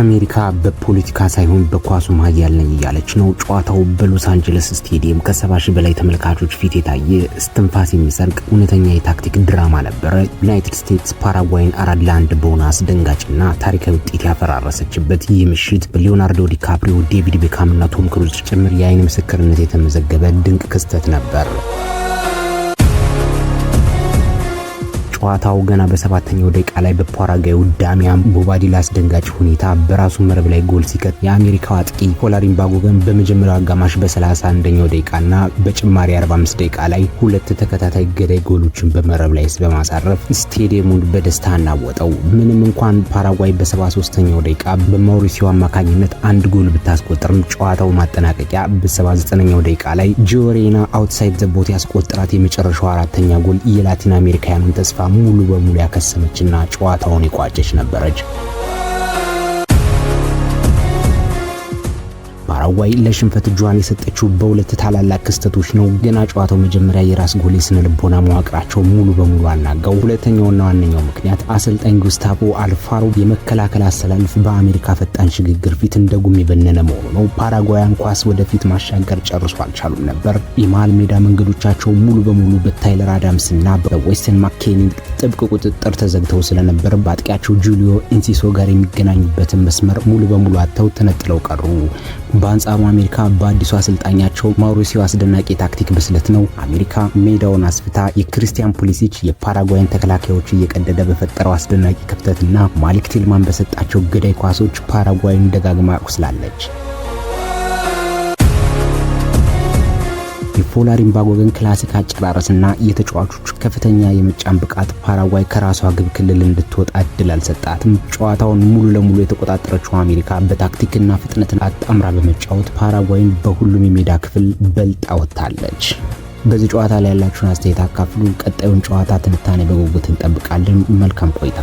አሜሪካ በፖለቲካ ሳይሆን በኳሱ ማያል ነኝ እያለች ነው። ጨዋታው በሎስ አንጀለስ ስቴዲየም ከ70 ሺህ በላይ ተመልካቾች ፊት የታየ እስትንፋስ የሚሰርቅ እውነተኛ የታክቲክ ድራማ ነበረ። ዩናይትድ ስቴትስ ፓራጓይን 4-1 በሆነ አስደንጋጭና ታሪካዊ ውጤት ያፈራረሰችበት ይህ ምሽት በሊዮናርዶ ዲካፕሪዮ፣ ዴቪድ ቤካም እና ቶም ክሩዝ ጭምር የአይን ምስክርነት የተመዘገበ ድንቅ ክስተት ነበር። ጨዋታው ገና በሰባተኛው ደቂቃ ላይ በፓራጓዩ ዳሚያን ቦባዲላ አስደንጋጭ ሁኔታ በራሱ መረብ ላይ ጎል ሲከት የአሜሪካው አጥቂ ፎላሪን ባጎገን በመጀመሪያው አጋማሽ በ31ኛው ደቂቃና በጭማሪ 45 ደቂቃ ላይ ሁለት ተከታታይ ገዳይ ጎሎችን በመረብ ላይ በማሳረፍ ስቴዲየሙን በደስታ አናወጠው። ምንም እንኳን ፓራጓይ በ73ኛው ደቂቃ በማውሪሲዮ አማካኝነት አንድ ጎል ብታስቆጥርም ጨዋታው ማጠናቀቂያ በ79ኛው ደቂቃ ላይ ጂዮሬና አውትሳይድ ዘ ቦክስ ያስቆጠራት የመጨረሻው አራተኛ ጎል የላቲን አሜሪካውያኑን ተስፋ ሙሉ በሙሉ ያከሰመችና ጨዋታውን የቋጨች ነበረች። ፓራጓይ ለሽንፈት እጇን የሰጠችው በሁለት ታላላቅ ክስተቶች ነው። ገና ጨዋታው መጀመሪያ የራስ ጎል የስነ ልቦና መዋቅራቸው ሙሉ በሙሉ አናጋው። ሁለተኛውና ዋነኛው ምክንያት አሰልጣኝ ጉስታቮ አልፋሮ የመከላከል አሰላለፍ በአሜሪካ ፈጣን ሽግግር ፊት እንደጉም የበነነ መሆኑ ነው። ፓራጓያን ኳስ ወደፊት ማሻገር ጨርሶ አልቻሉም ነበር። የመሃል ሜዳ መንገዶቻቸው ሙሉ በሙሉ በታይለር አዳምስና በዌስተን ማኬኒ ጥብቅ ቁጥጥር ተዘግተው ስለነበር በአጥቂያቸው ጁሊዮ ኢንሲሶ ጋር የሚገናኙበትን መስመር ሙሉ በሙሉ አጥተው ተነጥለው ቀሩ። በአንጻሩ አሜሪካ በአዲሱ አሰልጣኛቸው ማውሪሲዮ አስደናቂ ታክቲክ ብስለት ነው አሜሪካ ሜዳውን አስፍታ የክሪስቲያን ፑሊሲች የፓራጓይን ተከላካዮች እየቀደደ በፈጠረው አስደናቂ ክፍተትና ማሊክ ቲልማን በሰጣቸው ገዳይ ኳሶች ፓራጓይን ደጋግማ አቁስላለች። የፎላሪን ባጎገን ክላሲክ አጨራረስና የተጫዋቾች ከፍተኛ የመጫን ብቃት ፓራጓይ ከራሷ ግብ ክልል እንድትወጣ እድል አልሰጣትም። ጨዋታውን ሙሉ ለሙሉ የተቆጣጠረችው አሜሪካ በታክቲክና ፍጥነትን አጣምራ በመጫወት ፓራጓይን በሁሉም የሜዳ ክፍል በልጣ ወጥታለች። በዚህ ጨዋታ ላይ ያላችሁን አስተያየት አካፍሉ። ቀጣዩን ጨዋታ ትንታኔ በጉጉት እንጠብቃለን። መልካም ቆይታ።